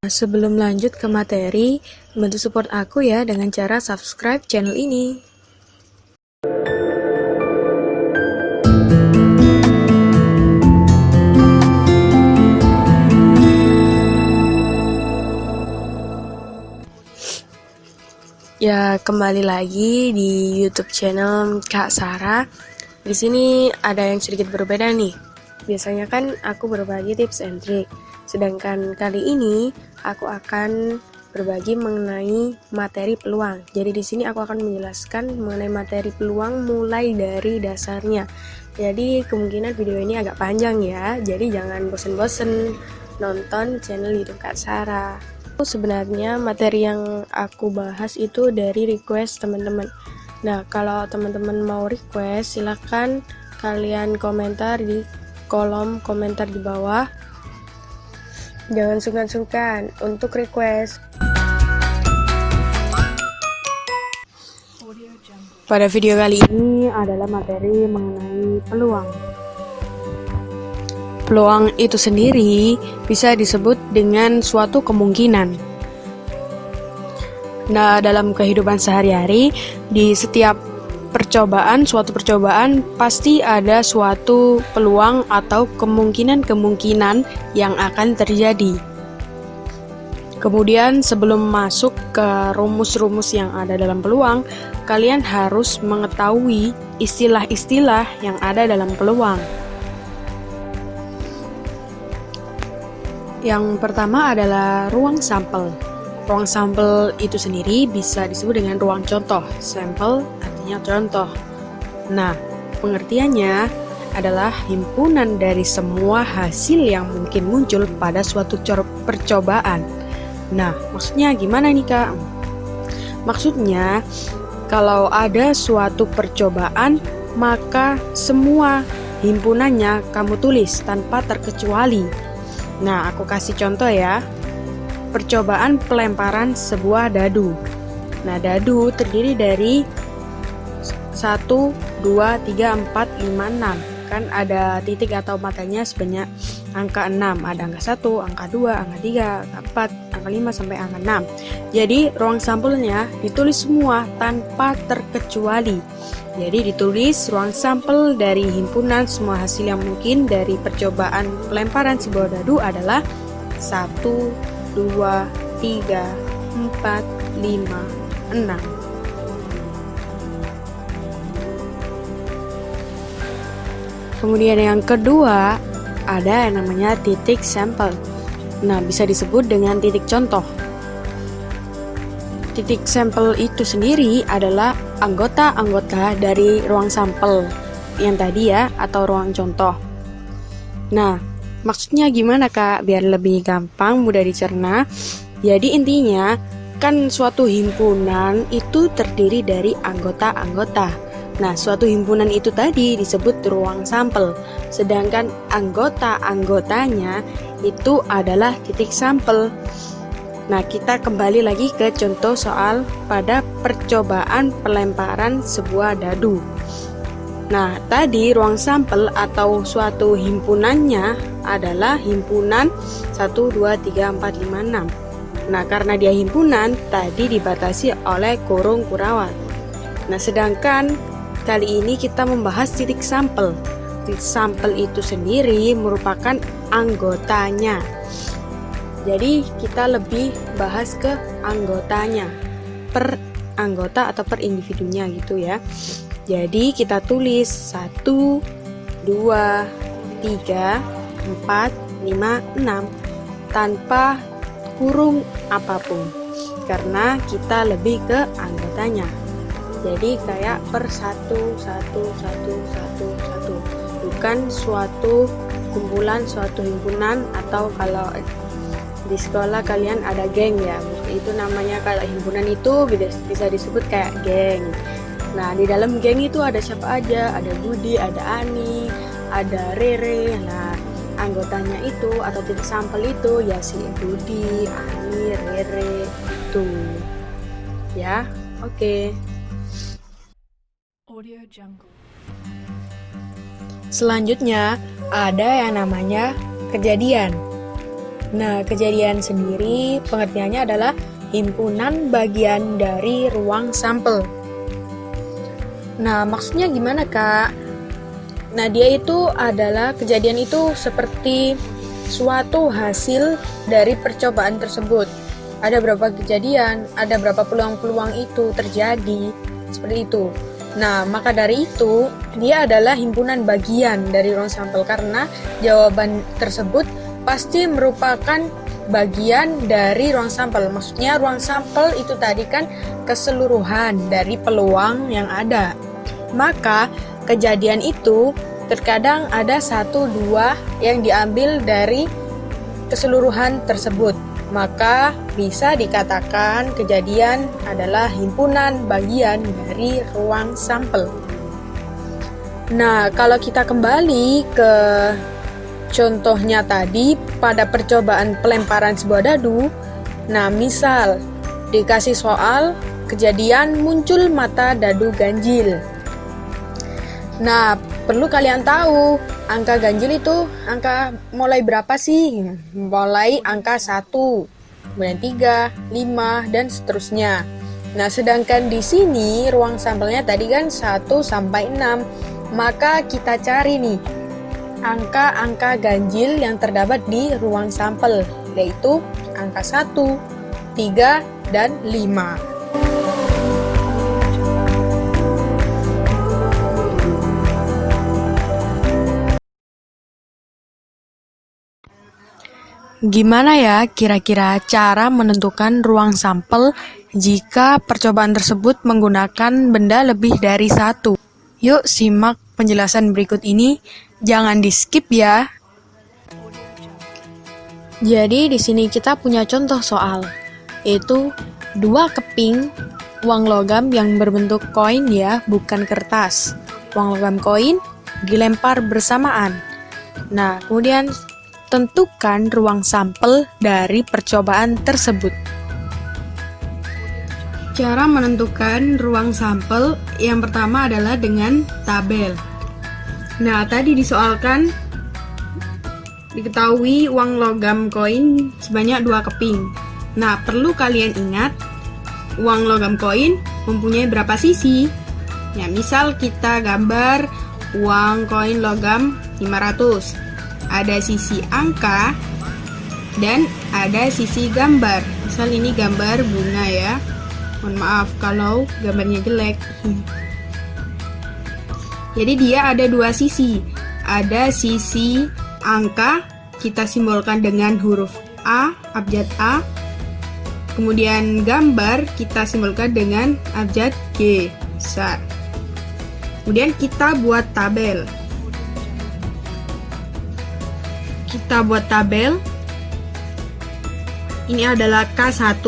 Sebelum lanjut ke materi, bantu support aku ya dengan cara subscribe channel ini. Ya, kembali lagi di YouTube channel Kak Sarah. Di sini ada yang sedikit berbeda nih. Biasanya kan aku berbagi tips and trick. Sedangkan kali ini aku akan berbagi mengenai materi peluang. Jadi di sini aku akan menjelaskan mengenai materi peluang mulai dari dasarnya. Jadi kemungkinan video ini agak panjang ya. Jadi jangan bosen-bosen nonton channel YouTube Kak Sarah. Sebenarnya materi yang aku bahas itu dari request teman-teman. Nah, kalau teman-teman mau request, silahkan kalian komentar di kolom komentar di bawah. Jangan sungkan-sungkan untuk request. Pada video kali ini adalah materi mengenai peluang. Peluang itu sendiri bisa disebut dengan suatu kemungkinan. Nah, dalam kehidupan sehari-hari, di setiap suatu percobaan pasti ada suatu peluang atau kemungkinan-kemungkinan yang akan terjadi. Kemudian sebelum masuk ke rumus-rumus yang ada dalam peluang, kalian harus mengetahui istilah-istilah yang ada dalam peluang. Yang pertama adalah ruang sampel. Ruang sampel itu sendiri bisa disebut dengan ruang contoh. Sampel artinya contoh. Nah, pengertiannya adalah himpunan dari semua hasil yang mungkin muncul pada suatu percobaan. Nah, maksudnya gimana nih Kak? Maksudnya, kalau ada suatu percobaan, maka semua himpunannya kamu tulis tanpa terkecuali. Nah, aku kasih contoh ya. Percobaan pelemparan sebuah dadu. Nah, dadu terdiri dari 1, 2, 3, 4, 5, 6. Kan ada titik atau matanya sebanyak angka 6. Ada angka 1, angka 2, angka 3, angka 4, angka 5 sampai angka 6. Jadi, ruang sampelnya ditulis semua tanpa terkecuali. Jadi ditulis ruang sampel dari himpunan semua hasil yang mungkin dari percobaan pelemparan sebuah dadu adalah 1, 2, 3, 4, 5, 6. Kemudian yang kedua ada yang namanya titik sampel. Nah, bisa disebut dengan titik contoh. Titik sampel itu sendiri adalah anggota-anggota dari ruang sampel yang tadi ya, atau ruang contoh. Nah, maksudnya gimana Kak? Biar lebih gampang, mudah dicerna. Jadi intinya, kan suatu himpunan itu terdiri dari anggota-anggota. Nah, suatu himpunan itu tadi disebut ruang sampel. Sedangkan anggota-anggotanya itu adalah titik sampel. Nah, kita kembali lagi ke contoh soal pada percobaan pelemparan sebuah dadu. Nah, tadi ruang sampel atau suatu himpunannya adalah himpunan 1, 2, 3, 4, 5, 6. Nah, karena dia himpunan, tadi dibatasi oleh kurung kurawat. Nah, sedangkan kali ini kita membahas titik sampel. Titik sampel itu sendiri merupakan anggotanya. Jadi kita lebih bahas ke anggotanya, per anggota atau per individunya gitu ya. Jadi kita tulis 1, 2, 3, 4, 5, 6 tanpa kurung apapun, karena kita lebih ke anggotanya. Jadi kayak per 1, 1, 1, 1, 1, bukan suatu kumpulan, suatu himpunan, atau kalau di sekolah kalian ada geng ya, itu namanya, kalau himpunan itu bisa disebut kayak geng. Nah, di dalam geng itu ada siapa aja? Ada Budi, ada Ani, ada Rere. Nah, anggotanya itu atau titik sampel itu ya si Budi, Ani, Rere itu. Ya, oke. Selanjutnya ada yang namanya kejadian. Nah, kejadian sendiri pengertiannya adalah himpunan bagian dari ruang sampel. Nah, maksudnya gimana, Kak? Nah, dia itu adalah kejadian itu seperti suatu hasil dari percobaan tersebut. Ada berapa kejadian, ada berapa peluang-peluang itu terjadi, seperti itu. Nah, maka dari itu, dia adalah himpunan bagian dari ruang sampel karena jawaban tersebut pasti merupakan bagian dari ruang sampel. Maksudnya ruang sampel itu tadi kan keseluruhan dari peluang yang ada. Maka kejadian itu terkadang ada 1-2 yang diambil dari keseluruhan tersebut. Maka bisa dikatakan kejadian adalah himpunan bagian dari ruang sampel. Nah, kalau kita kembali ke contohnya tadi pada percobaan pelemparan sebuah dadu. Nah, misal dikasih soal kejadian muncul mata dadu ganjil. Nah, perlu kalian tahu, angka ganjil itu angka mulai berapa sih? Mulai angka 1, kemudian 3, 5, dan seterusnya. Nah, sedangkan di sini ruang sampelnya tadi kan 1 sampai 6. Maka kita cari nih angka-angka ganjil yang terdapat di ruang sampel, yaitu angka 1, 3, dan 5. Gimana ya kira-kira cara menentukan ruang sampel jika percobaan tersebut menggunakan benda lebih dari satu? Yuk simak penjelasan berikut ini, jangan di-skip ya. Jadi di sini kita punya contoh soal, yaitu 2 keping uang logam yang berbentuk koin ya, bukan kertas. Uang logam koin dilempar bersamaan. Nah, kemudian tentukan ruang sampel dari percobaan tersebut. Cara menentukan ruang sampel yang pertama adalah dengan tabel. Nah, tadi disoalkan diketahui uang logam koin sebanyak 2 keping. Nah, perlu kalian ingat uang logam koin mempunyai berapa sisi. Ya, misal kita gambar uang koin logam 500. Ada sisi angka dan ada sisi gambar. Misal ini gambar bunga ya. Mohon maaf kalau gambarnya jelek. Jadi dia ada 2 sisi. Ada sisi angka, kita simbolkan dengan huruf A, abjad A. Kemudian gambar kita simbolkan dengan abjad G besar. Kemudian kita buat tabel. Kita buat tabel. Ini adalah K1,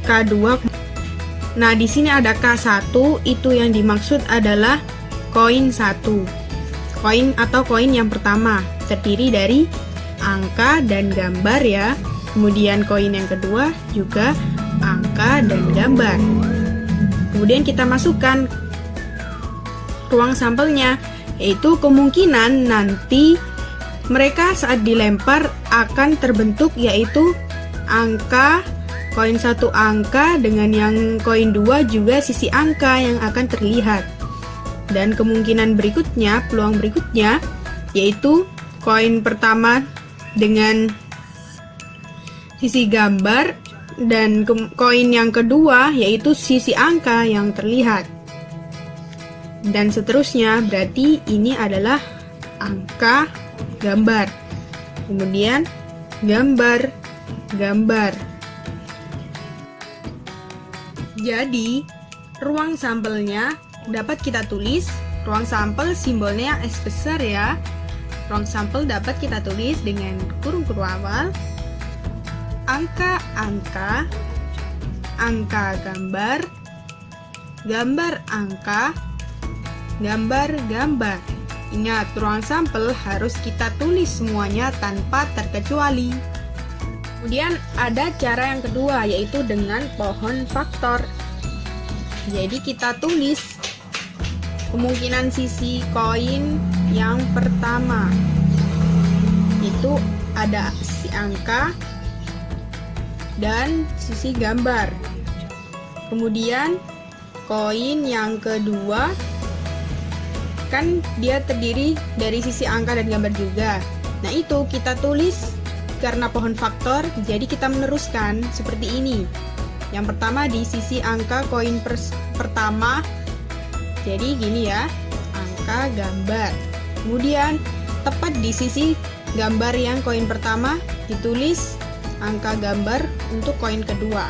K2. Nah, di sini ada K1, itu yang dimaksud adalah koin 1. Koin atau koin yang pertama terdiri dari angka dan gambar ya. Kemudian koin yang kedua juga angka dan gambar. Kemudian kita masukkan ruang sampelnya, yaitu kemungkinan nanti mereka saat dilempar akan terbentuk yaitu angka koin 1 angka dengan yang koin 2 juga sisi angka yang akan terlihat. Dan kemungkinan berikutnya, peluang berikutnya yaitu koin pertama dengan sisi gambar dan koin yang kedua yaitu sisi angka yang terlihat. Dan seterusnya, berarti ini adalah angka gambar. Kemudian gambar. Jadi, ruang sampelnya dapat kita tulis, ruang sampel simbolnya S besar ya. Ruang sampel dapat kita tulis dengan kurung-kurung awal, angka-angka, angka gambar, gambar angka, gambar-gambar. Ingat, ruang sampel harus kita tulis semuanya tanpa terkecuali. Kemudian ada cara yang kedua, yaitu dengan pohon faktor. Jadi kita tulis kemungkinan sisi koin yang pertama, itu ada sisi angka dan sisi gambar. Kemudian koin yang kedua kan dia terdiri dari sisi angka dan gambar juga. Nah, itu kita tulis karena pohon faktor, jadi kita meneruskan seperti ini. Yang pertama di sisi angka koin pertama, jadi gini ya, angka gambar. Kemudian tepat di sisi gambar yang koin pertama ditulis angka gambar untuk koin kedua.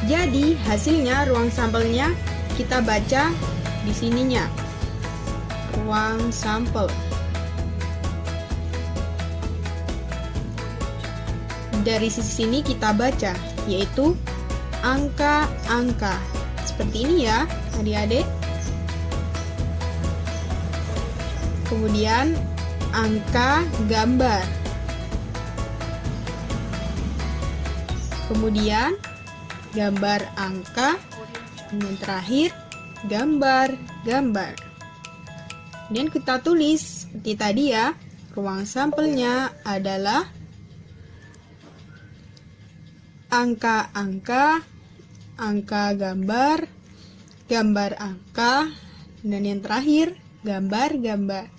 Jadi hasilnya ruang sampelnya kita baca di sininya, ruang sampel. Dari sisi sini kita baca, yaitu angka-angka. Seperti ini ya, adik-adik. Kemudian angka gambar. Kemudian gambar angka. Dan yang terakhir gambar-gambar. Dan kita tulis seperti tadi ya, ruang sampelnya adalah angka-angka, angka gambar, gambar angka, dan yang terakhir gambar-gambar.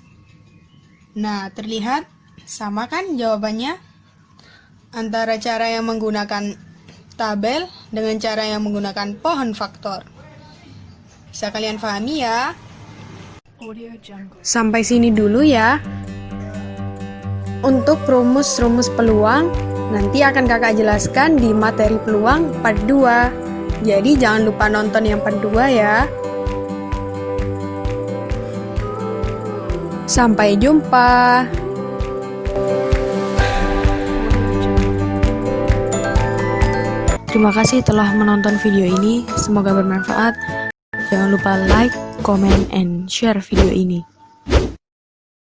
Nah, terlihat sama kan jawabannya antara cara yang menggunakan tabel dengan cara yang menggunakan pohon faktor. Bisa kalian pahami ya? Sampai sini dulu ya. Untuk rumus-rumus peluang nanti akan kakak jelaskan di materi peluang part 2. Jadi jangan lupa nonton yang part 2 ya. Sampai jumpa. Terima kasih telah menonton video ini. Semoga bermanfaat. Jangan lupa like, comment, and share video ini.